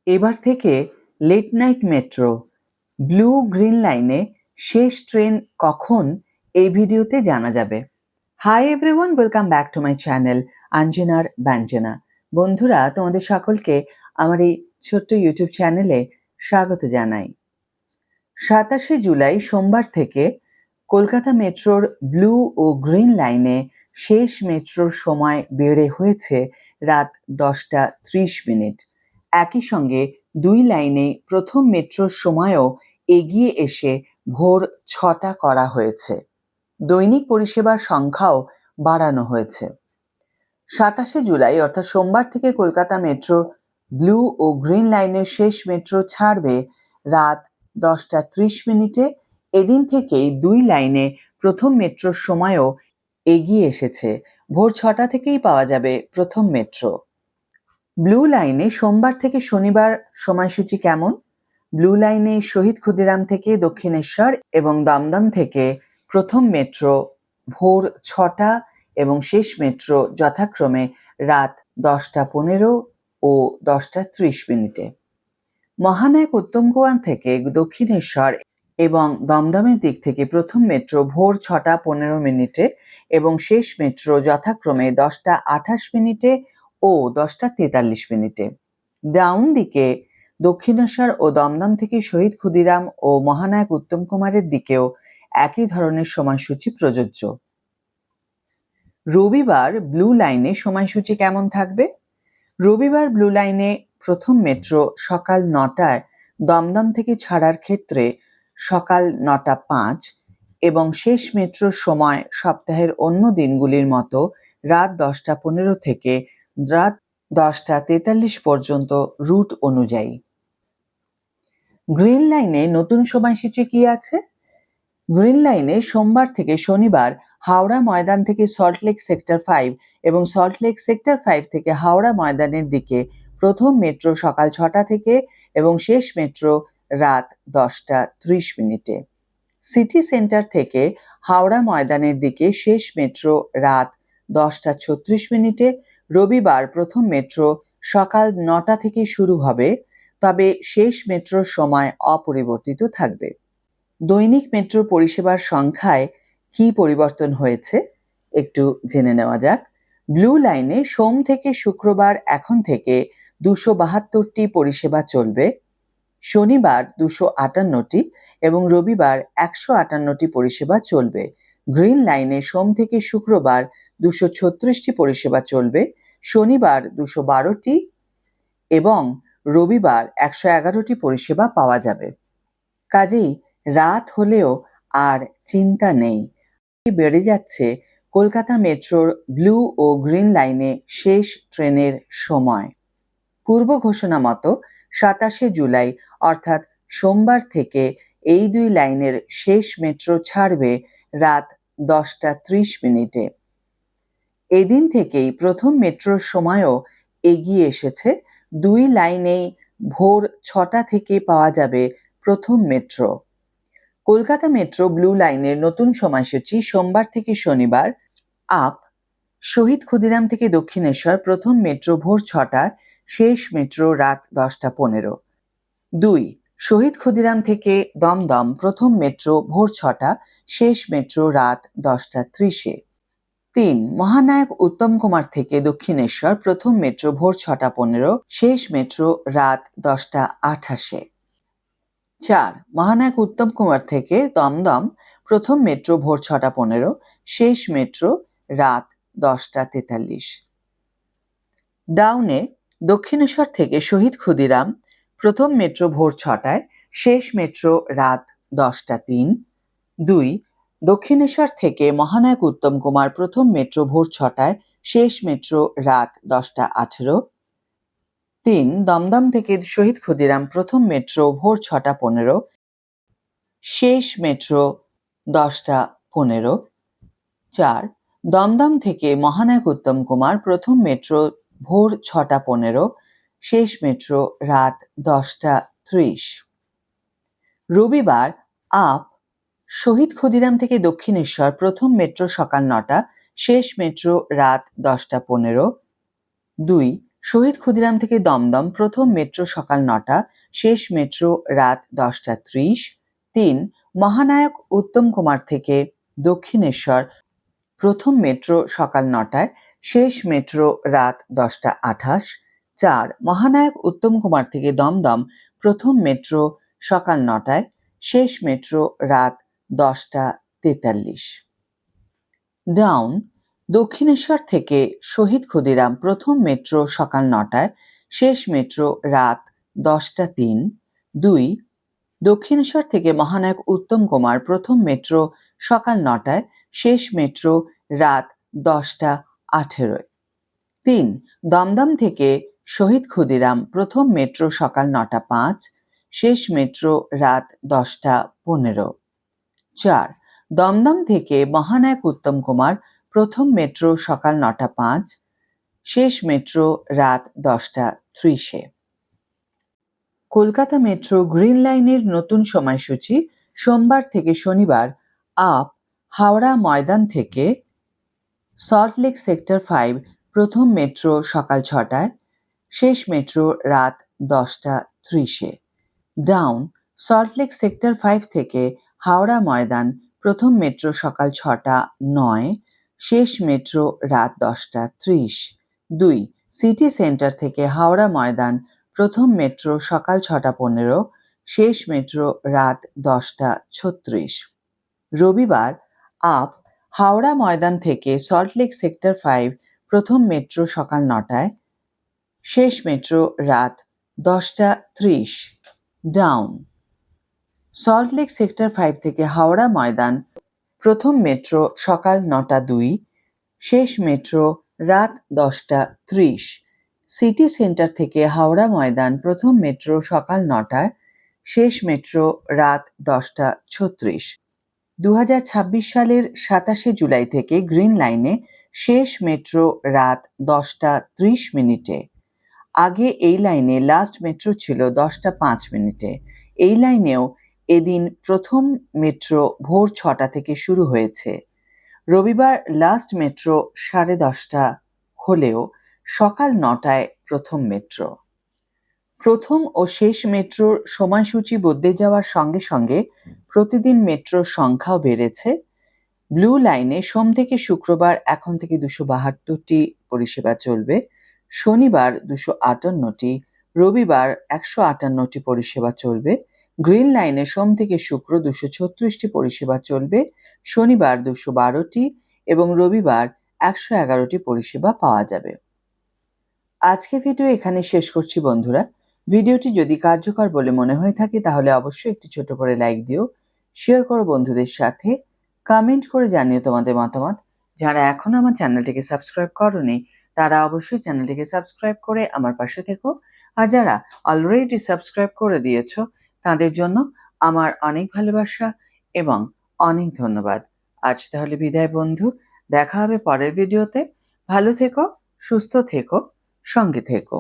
এবার থেকে late night metro blue green লাইনে শেষ ট্রেন কখন এই ভিডিওতে জানা যাবে। Hi everyone, welcome back to my channel আঞ্জনার ব্যঞ্জনা। বন্ধুরা, তোমাদের সকলকে আমার এই ছোট্ট ইউটিউব চ্যানেলে স্বাগত জানাই। 27শে জুলাই সোমবার থেকে কলকাতা মেট্রোর ব্লু ও গ্রিন লাইনে শেষ মেট্রোর সময় বেড়ে হয়েছে রাত 10:30। একই সঙ্গে দুই লাইনে প্রথম মেট্রোর সময়ও এগিয়ে এসে ভোর 6টা করা হয়েছে। দৈনিক পরিষেবার সংখ্যাও বাড়ানো হয়েছে। 27শে জুলাই অর্থাৎ সোমবার থেকে কলকাতা মেট্রোর ব্লু ও গ্রিন লাইনের শেষ মেট্রো ছাড়বে রাত 10:30। এদিন থেকেই দুই লাইনে প্রথম মেট্রোর সময়ও এগিয়ে এসেছে। ভোর 6টা থেকেই পাওয়া যাবে প্রথম মেট্রো। ব্লু লাইনে সোমবার থেকে শনিবার সময়সূচি কেমন? ব্লু লাইনে শহীদ ক্ষুদিরাম থেকে দক্ষিণেশ্বর এবং দমদম থেকে প্রথম মেট্রো ভোর 6টা এবং শেষ মেট্রো যথাক্রমে রাত 10:15 ও 10:30। মহানায়ক উত্তম কুমার থেকে দক্ষিণেশ্বর এবং দমদমের দিক থেকে প্রথম মেট্রো ভোর 6:15 এবং শেষ মেট্রো যথাক্রমে 10:28 ও 10:43। ডাউন দিকে দক্ষিণেশ্বর ও দমদম থেকে শহীদ ক্ষুদিরাম ও মহানায়ক উত্তম কুমারের দিকেও একই ধরনের সময়সূচি প্রযোজ্য। রবিবার ব্লু লাইনে সময়সূচি কেমন থাকবে? রবিবার ব্লু লাইনে প্রথম মেট্রো সকাল 9টায় দমদম থেকে ছাড়ার ক্ষেত্রে সকাল 9:05 এবং শেষ মেট্রোর সময় সপ্তাহের অন্য দিনগুলির মতো রাত 10:15 থেকে রাত 10:43 পর্যন্ত রুট অনুযায়ী। গ্রিন লাইনে নতুন সময়সূচি কি আছে? গ্রিন লাইনে সোমবার থেকে শনিবার হাওড়া ময়দান থেকে সল্টলেক সেক্টর 5 এবং সল্টলেক সেক্টর 5 থেকে হাওড়া ময়দানের দিকে প্রথম মেট্রো সকাল 6টা থেকে এবং শেষ মেট্রো রাত 10:30। সিটি সেন্টার থেকে হাওড়া ময়দানের দিকে শেষ মেট্রো রাত 10:36। রবিবার প্রথম মেট্রো সকাল 9টা থেকে শুরু হবে, তবে শেষ মেট্রোর সময় অপরিবর্তিত থাকবে। দৈনিক মেট্রো পরিষেবার সংখ্যায় কি পরিবর্তন হয়েছে একটু জেনে নেওয়া যাক। ব্লু লাইনে সোম থেকে শুক্রবার এখন থেকে 272টি পরিষেবা চলবে, শনিবার 258টি এবং রবিবার 158টি পরিষেবা চলবে। গ্রিন লাইনে সোম থেকে শুক্রবার 236টি পরিষেবা চলবে, শনিবার 212টি এবং রবিবার 111টি পরিষেবা পাওয়া যাবে। কাজেই রাত হলেও আর চিন্তা নেই। বেড়ে যাচ্ছে কলকাতা মেট্রোর ব্লু ও গ্রিন লাইনে শেষ ট্রেনের সময়। পূর্ব ঘোষণা মতো 27শে জুলাই অর্থাৎ সোমবার থেকে এই দুই লাইনের শেষ মেট্রো ছাড়বে রাত 10:30। এদিন থেকেই প্রথম মেট্রোর সময়ও এগিয়ে এসেছে। দুই লাইনেই ভোর 6টা থেকে পাওয়া যাবে প্রথম মেট্রো। কলকাতা মেট্রো ব্লু লাইনের নতুন সময়সূচি সোমবার থেকে শনিবার আপ শহীদ ক্ষুদিরাম থেকে দক্ষিণেশ্বর প্রথম মেট্রো ভোর 6টা, শেষ মেট্রো রাত 10:15। 2. শহীদ ক্ষুদিরাম থেকে দমদম প্রথম মেট্রো ভোর 6টা, শেষ মেট্রো রাত 10:30। 3. মহানায়ক উত্তম কুমার থেকে দক্ষিণেশ্বর প্রথম মেট্রো ভোর 6:15, শেষ মেট্রো রাত 10:28। 4. মহানায়ক উত্তম কুমার থেকে দমদম প্রথম মেট্রো ভোর 6:15, শেষ মেট্রো রাত 10:43। ডাউনে দক্ষিণেশ্বর থেকে শহীদ ক্ষুদিরাম প্রথম মেট্রো ভোর 6টায়, শেষ মেট্রো রাত 10:03। 2. দক্ষিণেশ্বর থেকে মহানায়ক উত্তম কুমার প্রথম মেট্রো ভোর 6টায়, শেষ মেট্রো রাত 10:18। 3. দমদম থেকে শহীদ ক্ষুদিরাম প্রথম মেট্রো ভোর 6:15, শেষ মেট্রো 10:15। 4. দমদম থেকে মহানায়ক উত্তম কুমার প্রথম মেট্রো ভোর 6:15, শেষ মেট্রো রাত 10:30। রবিবার আপ শহীদ ক্ষুদিরাম থেকে দক্ষিণেশ্বর প্রথম মেট্রো সকাল 9টা, শেষ মেট্রো রাত 10:15। 2. শহীদ ক্ষুদিরাম থেকে দমদম প্রথম মেট্রো সকাল ৯টা, শেষ মেট্রো রাত 10টা 30। ৩. মহানায়ক উত্তম কুমার থেকে দক্ষিণেশ্বর প্রথম মেট্রো সকাল ৯টায়, শেষ মেট্রো রাত 10টা 28। ৪. মহানায়ক উত্তম কুমার থেকে দমদম প্রথম মেট্রো সকাল ৯টায়, শেষ মেট্রো রাত 10টা 43। ডাউন. দক্ষিণেশ্বর থেকে শহীদ ক্ষুদিরাম প্রথম মেট্রো সকাল ৯টায়, শেষ মেট্রো রাত 10টা ৩। ২. দক্ষিণেশ্বর থেকে মহানায়ক উত্তম কুমার প্রথম মেট্রো সকাল ৯টায়, শেষ মেট্রো রাত 10টা ১৮। ৩. দমদম থেকে শহীদ ক্ষুদিরাম প্রথম মেট্রো সকাল ৯টা ৫, শেষ মেট্রো রাত 10টা ১৫। ৪. দমদম থেকে মহানায়ক উত্তম কুমার প্রথম মেট্রো সকাল ৯টা ৫, শেষ মেট্রো রাত 10টা ৩০। কলকাতা মেট্রো গ্রিন লাইনের নতুন সময়সূচি সোমবার থেকে শনিবার আপ হাওড়া ময়দান থেকে সল্টলেক সেক্টর 5 প্রথম মেট্রো সকাল 6টায়, শেষ মেট্রো রাত 10টা 30-এ। ডাউন. সল্টলেক সেক্টর 5 থেকে হাওড়া ময়দান প্রথম মেট্রো সকাল 6টা 9, শেষ মেট্রো রাত 10টা 30। ২. সিটি সেন্টার থেকে হাওড়া ময়দান প্রথম মেট্রো সকাল 6টা 15, শেষ মেট্রো রাত 10টা 36। রবিবার আপ হাওড়া ময়দান থেকে সল্টলেক সেক্টর 5 প্রথম মেট্রো সকাল 9টায়, শেষ মেট্রো রাত 10টা 30। ডাউন. সল্টলেক সেক্টর 5 থেকে হাওড়া ময়দান প্রথম মেট্রো সকাল 9টা 2, শেষ মেট্রো রাত 10টা 30। সিটি সেন্টার থেকে হাওড়া ময়দান প্রথম মেট্রো সকাল 9টায়, শেষ মেট্রো রাত 10টা 36। 2026 সালের 27শে জুলাই থেকে গ্রিন লাইনে শেষ মেট্রো রাত 10টা 30 মিনিটে। আগে এই লাইনে লাস্ট মেট্রো ছিল 10টা 5 মিনিটে। এই লাইনেও এদিন প্রথম মেট্রো ভোর 6টা থেকে শুরু হয়েছে। রবিবার লাস্ট মেট্রো 10:30 হলেও সকাল 9টায় প্রথম মেট্রো। প্রথম ও শেষ মেট্রোর সময়সূচি বদলে যাওয়ার সঙ্গে সঙ্গে প্রতিদিন মেট্রোর সংখ্যাও বেড়েছে। ব্লু লাইনে সোম থেকে শুক্রবার এখন থেকে 272টি পরিষেবা চলবে, শনিবার 258টি, রবিবার 158টি পরিষেবা চলবে। গ্রিন লাইনে সোম থেকে শুক্র 236টি পরিষেবা চলবে, শনিবার 212টি এবং রবিবার 111টি পরিষেবা পাওয়া যাবে। আজকে ভিডিও এখানে শেষ করছি বন্ধুরা। ভিডিওটি যদি কার্যকর বলে মনে হয়ে থাকে তাহলে অবশ্যই একটি ছোট করে লাইক দিও, শেয়ার করো বন্ধুদের সাথে, কমেন্ট করে জানিও তোমাদের মতামত। যারা এখনো আমার চ্যানেলটিকে সাবস্ক্রাইব করোনি তারা অবশ্যই চ্যানেলটিকে সাবস্ক্রাইব করে আমার পাশে থেকো, আর যারা অলরেডি সাবস্ক্রাইব করে দিয়েছো তাদের জন্য আমার অনেক ভালোবাসা এবং অনেক ধন্যবাদ। আজ তাহলে বিদায় বন্ধু, দেখা হবে পরের ভিডিওতে। ভালো থেকো, সুস্থ থেকো, সঙ্গে থেকো।